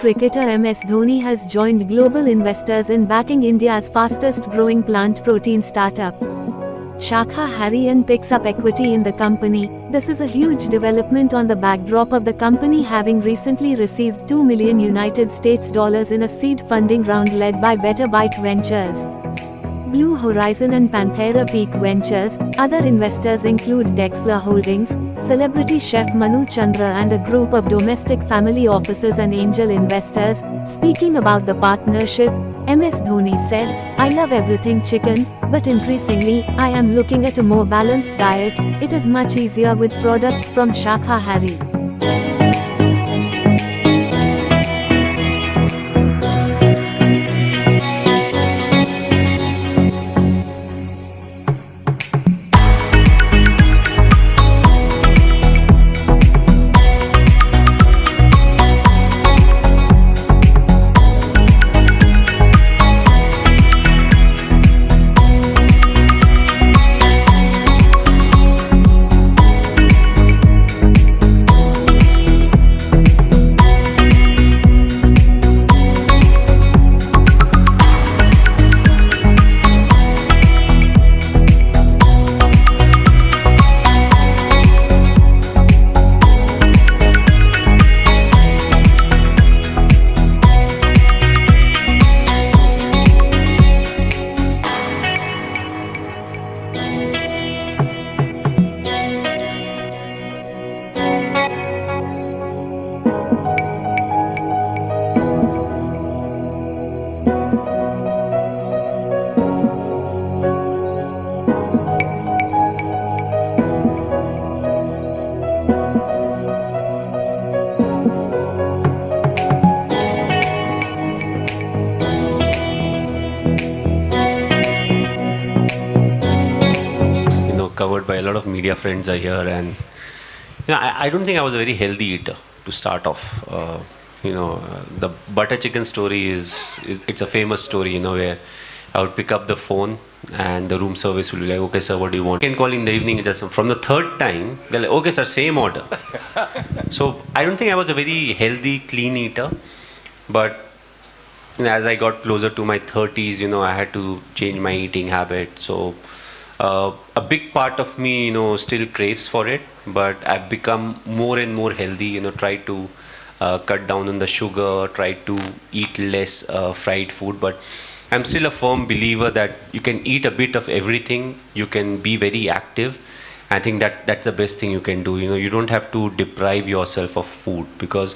cricketer MS Dhoni has joined global investors in backing India's fastest growing plant protein startup. Shaka Harry picks up equity in the company. This is a huge development on the backdrop of the company having recently received $2 million in a seed funding round led by Better Byte Ventures, Blue Horizon and Panthera Peak Ventures. Other investors include Dexler Holdings, celebrity Chef Manu Chandra and a group of domestic family offices and angel investors. Speaking about the partnership, MS Dhoni said, "I love everything chicken, but increasingly, I am looking at a more balanced diet. It is much easier with products from Shaka Harry." Covered by a lot of media friends are here, and I don't think I was a very healthy eater to start off. The butter chicken story is it's a famous story, where I would pick up the phone and the room service will be like, "Okay sir, what do you want?" You can call in the evening, just from the third time they're like, "Okay sir, same order." So I don't think I was a very healthy, clean eater, but as I got closer to my 30s, I had to change my eating habit. So a big part of me, still craves for it, but I've become more and more healthy, try to cut down on the sugar, try to eat less fried food, but I'm still a firm believer that you can eat a bit of everything, you can be very active. I think that's the best thing you can do. You don't have to deprive yourself of food, because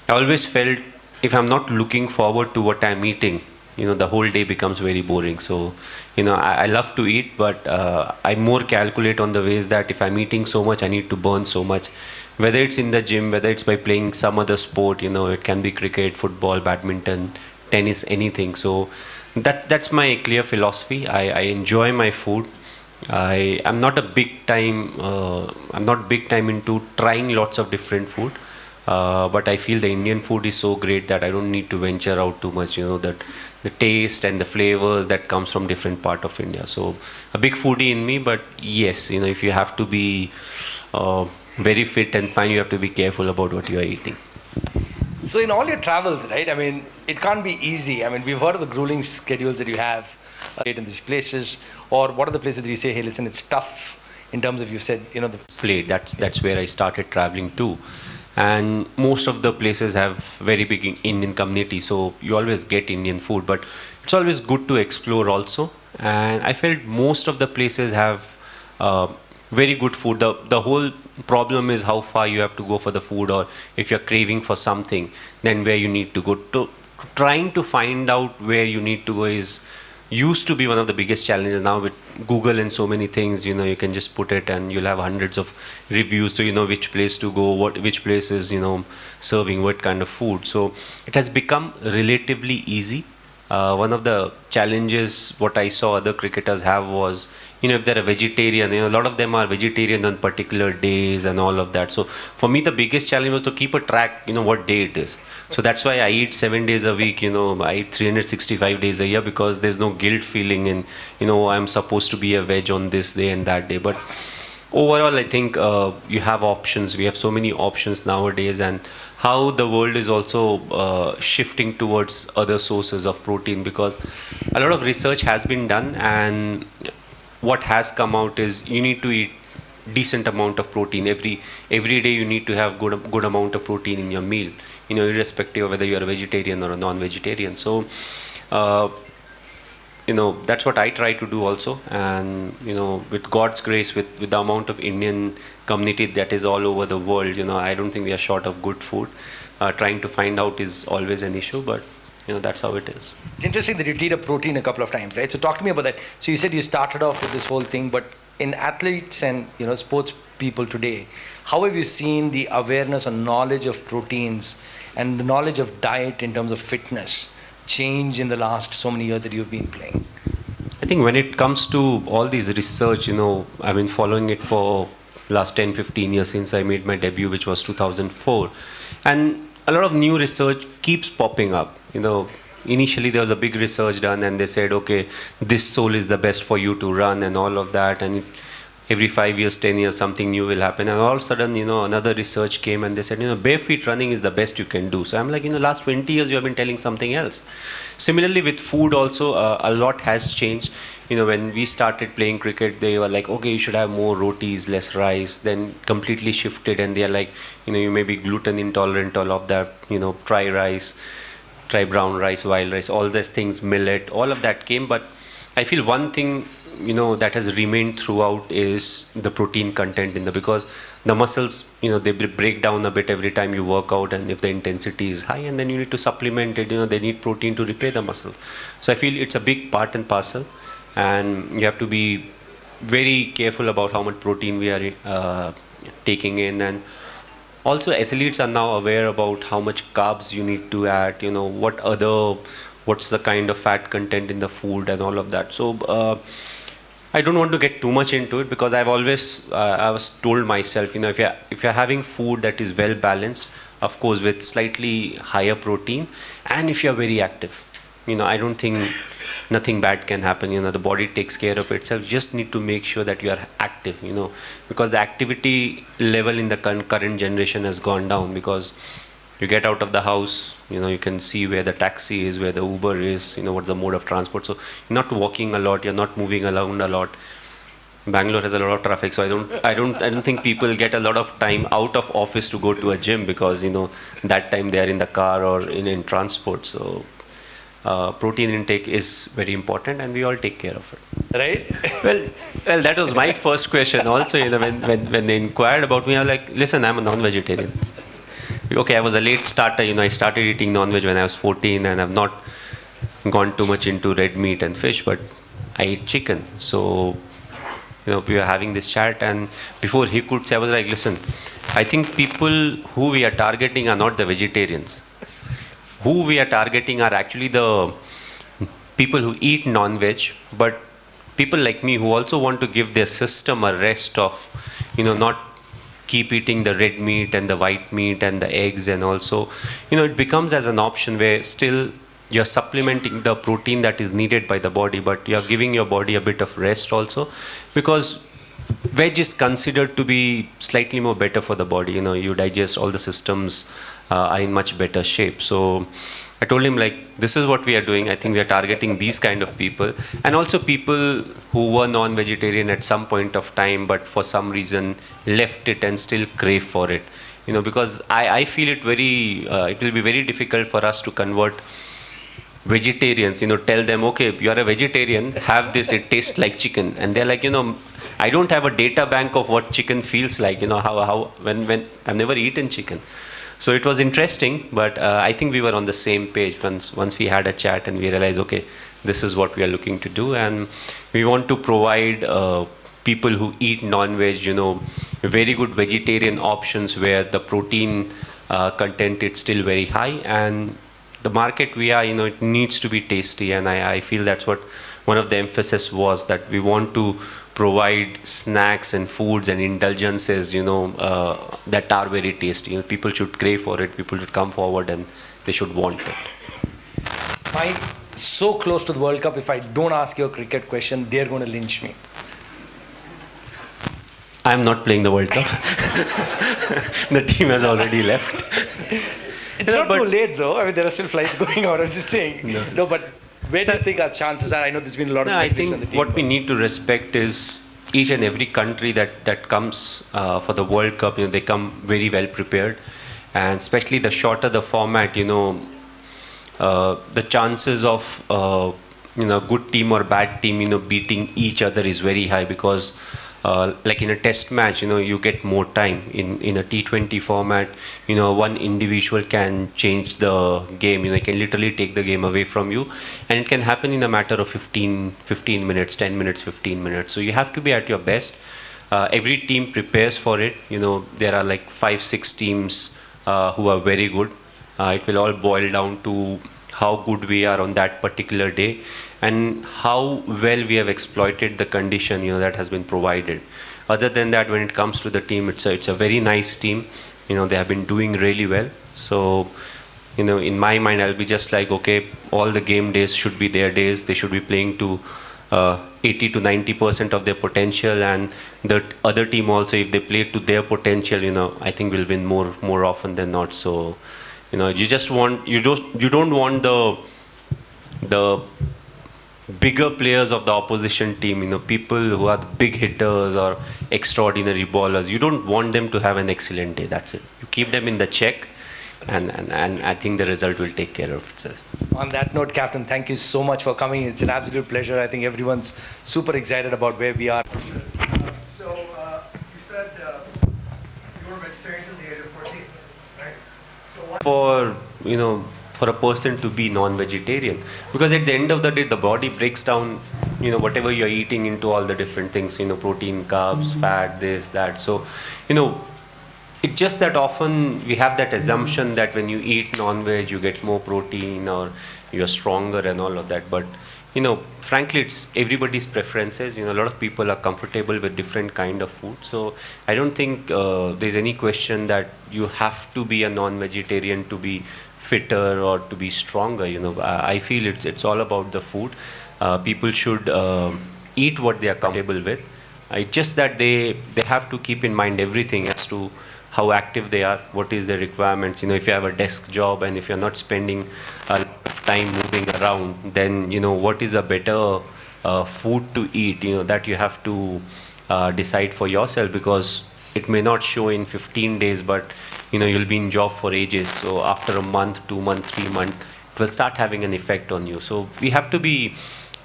I always felt if I'm not looking forward to what I'm eating, the whole day becomes very boring. So, I love to eat, but I more calculate on the ways that if I'm eating so much, I need to burn so much. Whether it's in the gym, whether it's by playing some other sport, it can be cricket, football, badminton, tennis, anything. So that's my clear philosophy. I enjoy my food. I'm not big time into trying lots of different food. But I feel the Indian food is so great that I don't need to venture out too much, that the taste and the flavors that comes from different part of India. So a big foodie in me, but yes, if you have to be very fit and fine, you have to be careful about what you are eating. So in all your travels, right, it can't be easy. We've heard of the grueling schedules that you have in these places, or what are the places that you say, hey, listen, it's tough in terms of, you said, the plate. That's where I started traveling too. And most of the places have very big Indian community, so you always get Indian food, but it's always good to explore also. And I felt most of the places have very good food. The whole problem is how far you have to go for the food, or if you're craving for something, then where you need to go. Trying to find out where you need to go used to be one of the biggest challenges. Now with Google and so many things, you can just put it and you'll have hundreds of reviews, so you know which place to go, which place is serving what kind of food. So it has become relatively easy. One of the challenges what I saw other cricketers have was, if they're a vegetarian, a lot of them are vegetarian on particular days and all of that. So for me, the biggest challenge was to keep a track, what day it is. So that's why I eat 7 days a week, I eat 365 days a year, because there's no guilt feeling in, I'm supposed to be a veg on this day and that day. But overall, I think you have options. We have so many options nowadays, and how the world is also shifting towards other sources of protein, because a lot of research has been done, and what has come out is you need to eat decent amount of protein every day. You need to have good amount of protein in your meal, irrespective of whether you are a vegetarian or a non-vegetarian. So that's what I try to do also. And with God's grace, with the amount of Indian community that is all over the world, I don't think we are short of good food. Trying to find out is always an issue, but that's how it is. It's interesting that you eat a protein a couple of times, right? So talk to me about that. So you said you started off with this whole thing, but in athletes and sports people today, how have you seen the awareness or knowledge of proteins and the knowledge of diet in terms of fitness change in the last so many years that you've been playing? I think when it comes to all these research, I've been following it for last 10-15 years since I made my debut, which was 2004, and a lot of new research keeps popping up. Initially there was a big research done, and they said, okay, this sole is the best for you to run and all of that, and every 5 years, 10 years, something new will happen. And all of a sudden, another research came, and they said, bare feet running is the best you can do. So I'm like, last 20 years you have been telling something else. Similarly with food also, a lot has changed. When we started playing cricket, they were like, okay, you should have more rotis, less rice. Then completely shifted, and they are like, you may be gluten intolerant, all of that, try rice, try brown rice, wild rice, all these things, millet, all of that came. But I feel one thing that has remained throughout is the protein content because the muscles, they break down a bit every time you work out, and if the intensity is high, and then you need to supplement it, they need protein to repair the muscles. So I feel it's a big part and parcel, and you have to be very careful about how much protein we are taking in. And also athletes are now aware about how much carbs you need to add, what's the kind of fat content in the food and all of that. So I don't want to get too much into it, because I've always I was told myself, if you're having food that is well balanced, of course with slightly higher protein, and if you're very active, I don't think nothing bad can happen. The body takes care of itself. You just need to make sure that you are active, because the activity level in the current generation has gone down, because you get out of the house, you can see where the taxi is, where the Uber is, what's the mode of transport. So you're not walking a lot, you're not moving around a lot. Bangalore has a lot of traffic, so I don't think people get a lot of time out of office to go to a gym, because that time they are in the car or in transport. So protein intake is very important, and we all take care of it. Right? Well, that was my first question also. When they inquired about me, I was like, listen, I'm a non-vegetarian. Okay, I was a late starter. I started eating non-veg when I was 14, and I've not gone too much into red meat and fish, but I eat chicken. So we were having this chat, and before he could say, I was like, listen, I think people who we are targeting are not the vegetarians. Who we are targeting are actually the people who eat non-veg, but people like me who also want to give their system a rest of, not keep eating the red meat and the white meat and the eggs, and also, it becomes as an option where still you're supplementing the protein that is needed by the body, but you're giving your body a bit of rest also, because veg is considered to be slightly more better for the body. You digest, all the systems are in much better shape. So I told him, like, this is what we are doing. I think we are targeting these kind of people, and also people who were non-vegetarian at some point of time, but for some reason left it and still crave for it. Because I feel it will be very difficult for us to convert vegetarians, tell them, okay, you're a vegetarian, have this, it tastes like chicken. And they're like, I don't have a data bank of what chicken feels like, when I've never eaten chicken. So it was interesting, but I think we were on the same page once we had a chat, and we realized, okay, this is what we are looking to do, and we want to provide people who eat non-veg, very good vegetarian options where the protein content is still very high, and the market we are, it needs to be tasty, and I feel that's what one of the emphasis was, that we want to provide snacks and foods and indulgences, that are very tasty. People should crave for it, people should come forward, and they should want it. I'm so close to the World Cup, if I don't ask you a cricket question, they're going to lynch me. I'm not playing the World Cup. The team has already left. It's not too late though. I mean, there are still flights going on. I'm just saying. No. No, but where do you think our chances are? I know there's been a lot of No, I speculation on the think team. what we need to respect is each and every country that comes for the World Cup. They come very well prepared, and especially the shorter the format, the chances of good team or bad team beating each other is very high, because like in a test match, you get more time. In a T20 format, one individual can change the game. It can literally take the game away from you, and it can happen in a matter of 15 minutes, 10 minutes, 15 minutes. So you have to be at your best. Every team prepares for it. There are like 5-6 teams who are very good. It will all boil down to how good we are on that particular day, and how well we have exploited the condition that has been provided. Other than that, when it comes to the team, it's a very nice team. They have been doing really well. So in my mind, I'll be just like, okay, all the game days should be their days. They should be playing to 80 to 90% of their potential, and the other team also, if they play to their potential, I think will win more often than not. So you don't want the bigger players of the opposition team, people who are big hitters or extraordinary bowlers. You don't want them to have an excellent day. That's it. You keep them in the check, and I think the result will take care of itself. On that note, Captain, thank you so much for coming. It's an absolute pleasure. I think everyone's super excited about where we are. So you said you were vegetarian till the age of 14, right? So what? For a person to be non-vegetarian, because at the end of the day, the body breaks down whatever you're eating into all the different things, protein, carbs, fat, this, that. So it's just that often we have that assumption that when you eat non-veg, you get more protein or you're stronger and all of that. But frankly, it's everybody's preferences. A lot of people are comfortable with different kind of food. So I don't think there's any question that you have to be a non-vegetarian to be fitter or to be stronger. I feel it's all about the food. People should eat what they are comfortable with. It's just that they have to keep in mind everything as to how active they are, what is their requirements. If you have a desk job and if you're not spending a lot of time moving around, then what is a better food to eat, that you have to decide for yourself, because it may not show in 15 days, but you'll be in job for ages. So after a month, 2 months, 3 months, it will start having an effect on you. So we have to be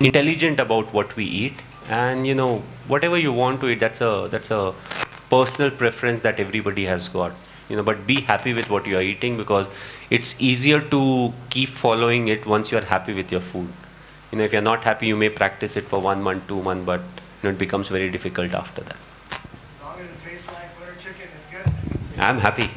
intelligent about what we eat, and whatever you want to eat, that's a personal preference that everybody has got. But be happy with what you are eating, because it's easier to keep following it once you are happy with your food. If you're not happy, you may practice it for 1 month, 2 months, but it becomes very difficult after that. As long as it tastes like butter chicken, it's good. I'm happy.